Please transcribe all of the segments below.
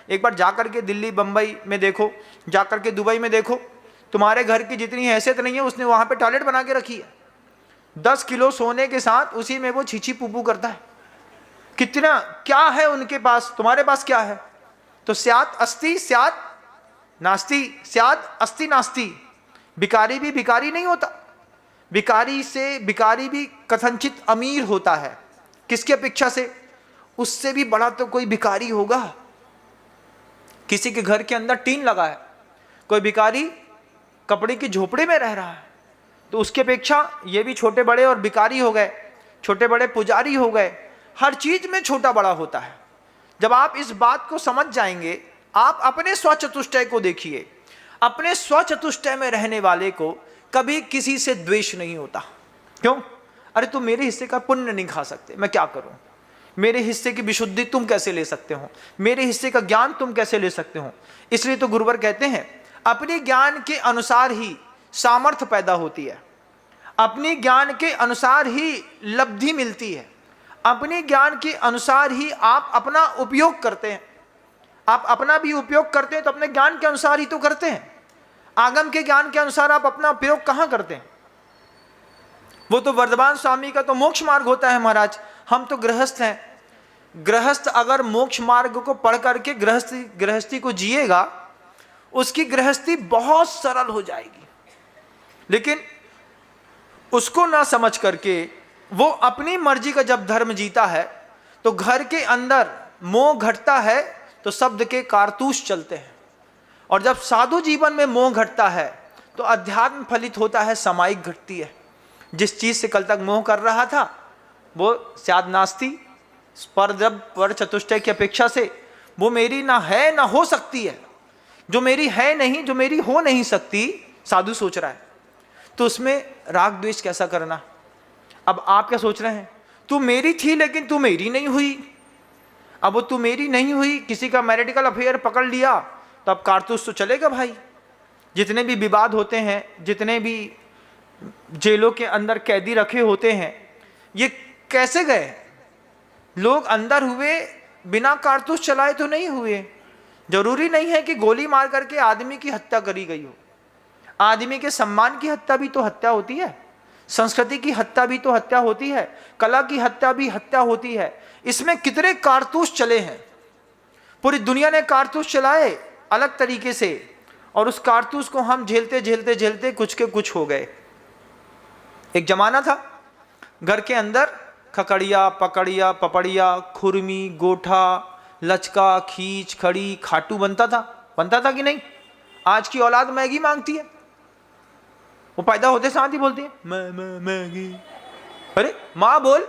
एक बार जाकर के दिल्ली बम्बई में देखो, जाकर के दुबई में देखो, तुम्हारे घर की जितनी हैसियत नहीं है उसने वहाँ पे टॉयलेट बना के रखी है। 10 किलो सोने के साथ उसी में वो छीछी पुपू करता है। कितना क्या है उनके पास, तुम्हारे पास क्या है? तो स्यात् अस्ति स्यात् नास्ति, स्यात् अस्ति नास्ति। भिखारी भी भिखारी नहीं होता, भिखारी भी कथनचित अमीर होता है। किसकी अपेक्षा से? उससे भी बड़ा तो कोई भिखारी होगा। किसी के घर के अंदर टीन लगा है, कोई भिखारी कपड़े की झोपड़ी में रह रहा है, तो उसकी अपेक्षा ये भी छोटे बड़े और भिखारी हो गए, छोटे बड़े पुजारी हो गए। हर चीज में छोटा बड़ा होता है। जब आप इस बात को समझ जाएंगे, आप अपने स्वचतुष्टय को देखिए। अपने स्वचतुष्टय में रहने वाले को कभी किसी से द्वेष नहीं होता। क्यों? अरे तुम मेरे हिस्से का पुण्य नहीं खा सकते, मैं क्या करूं? मेरे हिस्से की विशुद्धि तुम कैसे ले सकते हो? मेरे हिस्से का ज्ञान तुम कैसे ले सकते हो? इसलिए तो गुरुवर कहते हैं अपने ज्ञान के अनुसार ही सामर्थ्य पैदा होती है, अपने ज्ञान के अनुसार ही लब्धि मिलती है, अपने ज्ञान के अनुसार ही आप अपना उपयोग करते हैं। आप अपना भी उपयोग करते हैं तो अपने ज्ञान के अनुसार ही तो करते हैं। आगम के ज्ञान के अनुसार आप अपना उपयोग कहां करते हैं? वो तो वर्धमान स्वामी का तो मोक्ष मार्ग होता है महाराज, हम तो गृहस्थ हैं। गृहस्थ अगर मोक्ष मार्ग को पढ़ करके गृहस्थी को जिएगा, उसकी गृहस्थी बहुत सरल हो जाएगी। लेकिन उसको ना समझ करके वो अपनी मर्जी का जब धर्म जीता है, तो घर के अंदर मोह घटता है तो शब्द के कारतूस चलते हैं, और जब साधु जीवन में मोह घटता है तो अध्यात्म फलित होता है, सामायिक घटती है। जिस चीज से कल तक मोह कर रहा था वो स्यात् नास्ति, पर चतुष्टय की अपेक्षा से वो मेरी ना है ना हो सकती है। जो मेरी है नहीं, जो मेरी हो नहीं सकती, साधु सोच रहा है, तो उसमें राग द्वेष कैसा करना? अब आप क्या सोच रहे हैं? तू मेरी थी लेकिन तू मेरी नहीं हुई। अब वो तू मेरी नहीं हुई, किसी का मैरिटिकल अफेयर पकड़ लिया तो अब कारतूस तो चलेगा भाई। जितने भी विवाद होते हैं, जितने भी जेलों के अंदर कैदी रखे होते हैं, ये कैसे गए? लोग अंदर हुए, बिना कारतूस चलाए तो नहीं हुए। जरूरी नहीं है कि गोली मार करके आदमी की हत्या करी गई हो। आदमी के सम्मान की हत्या भी तो हत्या होती है, संस्कृति की हत्या भी तो हत्या होती है, कला की हत्या भी हत्या होती है। इसमें कितने कारतूस चले हैं। पूरी दुनिया ने कारतूस चलाए अलग तरीके से, और उस कारतूस को हम झेलते झेलते झेलते कुछ के कुछ हो गए। एक जमाना था, घर के अंदर खकड़िया, पकड़िया, पपड़िया, खुरमी, गोठा, लचका, खींच, खड़ी, खाटू बनता था कि नहीं? आज की औलाद मैगी मांगती है। वो पैदा होते साथ ही बोलती है मैगी। अरे माँ बोल,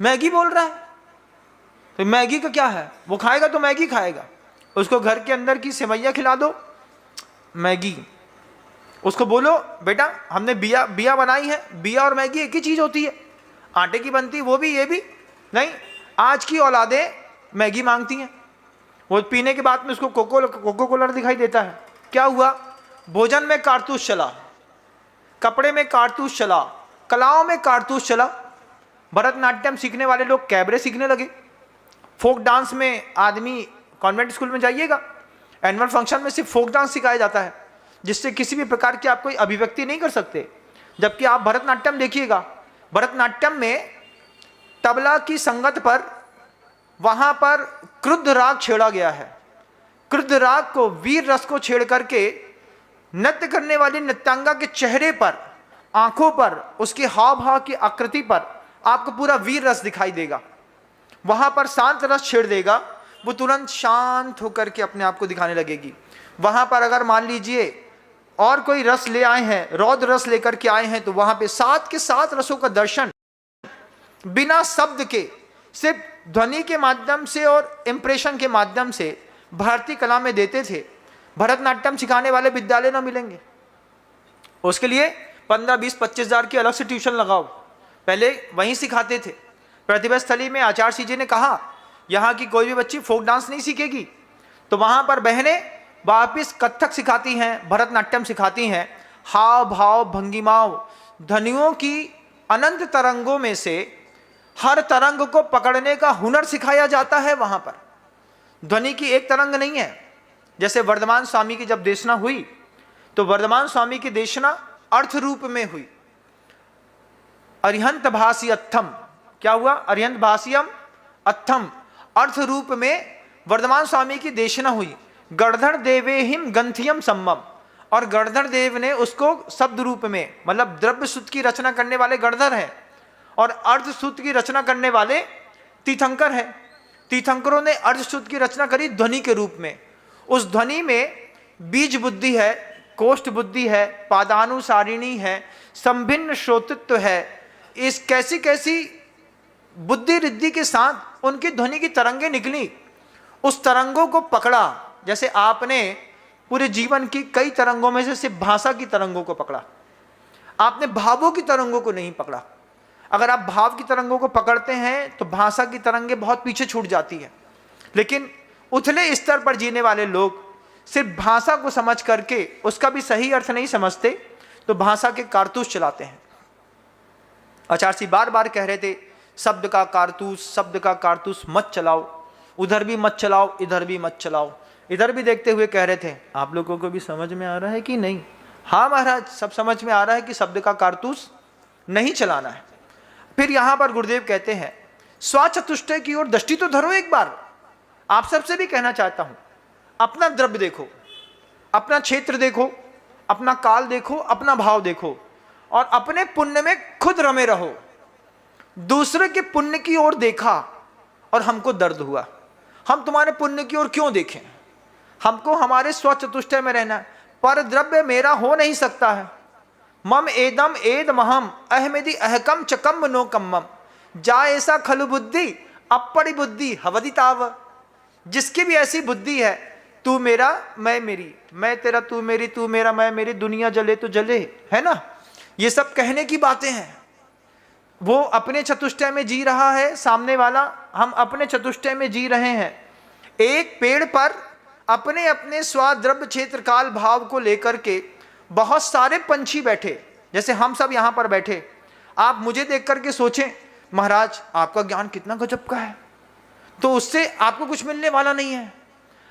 मैगी बोल रहा है, तो मैगी का क्या है? वो खाएगा तो मैगी खाएगा। उसको घर के अंदर की सेवैयाँ खिला दो, मैगी। उसको बोलो बेटा हमने बिया बनाई है, बिया और मैगी एक ही चीज होती है, आटे की बनती, वो भी ये भी नहीं। आज की औलादें मैगी मांगती हैं। वो पीने के बाद में उसको कोको कोला दिखाई देता है। क्या हुआ? भोजन में कारतूस चला, कपड़े में कारतूस चला, कलाओं में कारतूस चला। भरतनाट्यम सीखने वाले लोग कैबरे सीखने लगे। फोक डांस में आदमी, कॉन्वेंट स्कूल में जाइएगा, एनुअल फंक्शन में सिर्फ फोक डांस सिखाया जाता है, जिससे किसी भी प्रकार की आप कोई अभिव्यक्ति नहीं कर सकते। जबकि आप भरतनाट्यम देखिएगा, भरतनाट्यम में तबला की संगत पर वहां पर क्रुद्ध राग छेड़ा गया है। क्रुद्ध राग को, वीर रस को छेड़ करके नृत्य करने वाली नृत्यांगा के चेहरे पर, आंखों पर, उसके हाव भाव की आकृति पर आपको पूरा वीर रस दिखाई देगा। वहां पर शांत रस छेड़ देगा, वो तुरंत शांत होकर के अपने आप को दिखाने लगेगी। वहां पर अगर मान लीजिए और कोई रस ले आए हैं, रौद्र रस लेकर के आए हैं, तो वहां पे 7 के 7 रसों का दर्शन बिना शब्द के, सिर्फ ध्वनि के माध्यम से और इंप्रेशन के माध्यम से भारतीय कला में देते थे। भरतनाट्यम सिखाने वाले विद्यालय ना मिलेंगे। उसके लिए 15, 20, 25 हजार की अलग से ट्यूशन लगाओ। पहले वहीं सिखाते थे। प्रतिभा स्थली में आचार्य श्री जी ने कहा यहाँ की कोई भी बच्ची फोक डांस नहीं सीखेगी, तो वहां पर बहनें वापिस कथक सिखाती हैं, भरतनाट्यम सिखाती हैं। हाव भाव भंगिमाओं, ध्वनियों की अनंत तरंगों में से हर तरंग को पकड़ने का हुनर सिखाया जाता है वहां पर। ध्वनि की एक तरंग नहीं है। जैसे वर्धमान स्वामी की जब देशना हुई तो वर्धमान स्वामी की देशना अर्थ रूप में हुई। अरिहंत भासी अत्थम, क्या हुआ? अरिहंत भासियम अत्थम, अर्थ रूप में वर्धमान स्वामी की देशना हुई। गणधर देवे हिम गंथियम सम्मम, और गणधर देव ने उसको शब्द रूप में, मतलब द्रव्य सूत्र की रचना करने वाले गणधर हैं और अर्ध सूत्र की रचना करने वाले तीर्थंकर हैं। तीर्थंकरों ने अर्ध सूत्र की रचना करी ध्वनि के रूप में। उस ध्वनि में बीज बुद्धि है, कोष्ठ बुद्धि है, पादानुसारिणी है, संभिन्न श्रोतृत्व है। इस कैसी कैसी बुद्धि रिद्धि के साथ उनकी ध्वनि की तरंगें निकली। उस तरंगों को पकड़ा, जैसे आपने पूरे जीवन की कई तरंगों में से सिर्फ भाषा की तरंगों को पकड़ा, आपने भावों की तरंगों को नहीं पकड़ा। अगर आप भाव की तरंगों को पकड़ते हैं तो भाषा की तरंगें बहुत पीछे छूट जाती है। लेकिन उथले स्तर पर जीने वाले लोग सिर्फ भाषा को समझ करके उसका भी सही अर्थ नहीं समझते, तो भाषा के कारतूस चलाते हैं। आचार्य जी बार बार कह रहे थे, शब्द का कारतूस, शब्द का कारतूस मत चलाओ, उधर भी मत चलाओ, इधर भी मत चलाओ। इधर भी देखते हुए कह रहे थे, आप लोगों को भी समझ में आ रहा है कि नहीं? हाँ महाराज, सब समझ में आ रहा है कि शब्द का कारतूस नहीं चलाना है। फिर यहां पर गुरुदेव कहते हैं, स्वचतुष्टय की ओर दृष्टि तो धरो एक बार। आप सबसे भी कहना चाहता हूं, अपना द्रव्य देखो, अपना क्षेत्र देखो, अपना काल देखो, अपना भाव देखो, और अपने पुण्य में खुद रमे रहो। दूसरे के पुण्य की ओर देखा और हमको दर्द हुआ। हम तुम्हारे पुण्य की ओर क्यों देखें? हमको हमारे स्वचतुष्टय में रहना है। पर द्रव्य मेरा हो नहीं सकता है। मम एदम एद महम अहमेदि अहकम चकम नो कम्मम, जा ऐसा खलु बुद्धि अपड़ी बुद्धि हवदिताव। जिसकी भी ऐसी बुद्धि है, तू मेरा मैं मेरी, मैं तेरा तू मेरी, तू मेरा मैं मेरी, दुनिया जले तो जले, है ना? ये सब कहने की बातें हैं। वो अपने चतुष्टय में जी रहा है, सामने वाला, हम अपने चतुष्टय में जी रहे हैं। एक पेड़ पर अपने अपने स्वाद्रव्य क्षेत्र काल भाव को लेकर के बहुत सारे पंछी बैठे, जैसे हम सब यहाँ पर बैठे। आप मुझे देख करके सोचें, महाराज आपका ज्ञान कितना गजब का है, तो उससे आपको कुछ मिलने वाला नहीं है।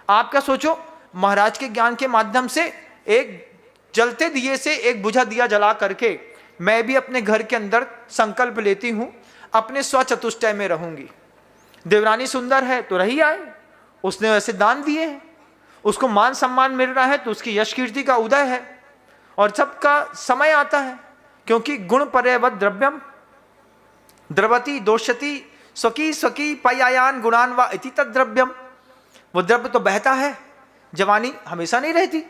आप क्या सोचो, महाराज के ज्ञान के माध्यम से एक जलते दिए से एक बुझा दिया जला करके मैं भी अपने घर के अंदर संकल्प लेती हूँ, अपने स्वचतुष्टय में रहूंगी। देवरानी सुंदर है तो रही आए, उसने वैसे दान दिए हैं, उसको मान सम्मान मिल रहा है तो उसकी यश कीर्ति का उदय है। और सबका समय आता है, क्योंकि गुण पर्यवत द्रव्यम द्रवती दोषती स्वकी स्वकी पयायान गुणान व इति तद द्रव्यम। वो द्रव्य तो बहता है, जवानी हमेशा नहीं रहती।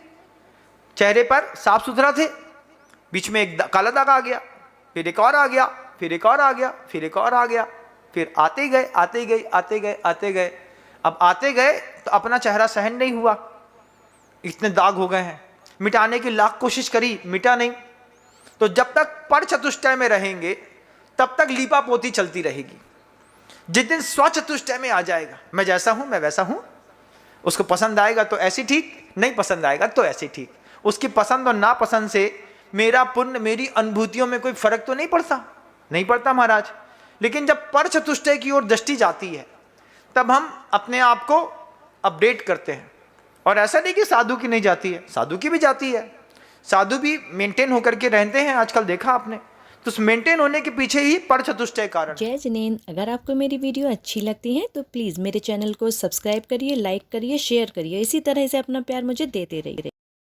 चेहरे पर साफ सुथरा थे, बीच में एक काला दाग आ गया, फिर एक और आ गया, फिर एक और आ गया, फिर एक और आ गया, फिर आते गए आते गए आते गए आते गए। अब आते गए तो अपना चेहरा सहन नहीं हुआ, इतने दाग हो गए हैं, मिटाने की लाख कोशिश करी, मिटा नहीं। तो जब तक पर चतुष्टय में रहेंगे तब तक लीपा पोती चलती रहेगी। जिस दिन स्वचतुष्टय में आ जाएगा, मैं जैसा हूं मैं वैसा हूं, उसको पसंद आएगा तो ऐसी ठीक, नहीं पसंद आएगा तो ऐसी ठीक। उसकी पसंद और नापसंद से मेरा पुण्य, मेरी अनुभूतियों में कोई फर्क तो नहीं पड़ता, नहीं पड़ता महाराज। लेकिन जब पर चतुष्टय की ओर दृष्टि जाती है तब हम अपने आप को अपडेट करते हैं। और ऐसा नहीं कि साधु की नहीं जाती है, साधु की भी जाती है। साधु भी मेंटेन होकर के रहते हैं, आजकल देखा आपने। तो उस मेंटेन होने के पीछे ही पर चतुष्टय कारण। जय जिनेंद्र, अगर आपको मेरी वीडियो अच्छी लगती है तो प्लीज़ मेरे चैनल को सब्सक्राइब करिए, लाइक करिए, शेयर करिए। इसी तरह से अपना प्यार मुझे देते रहिए।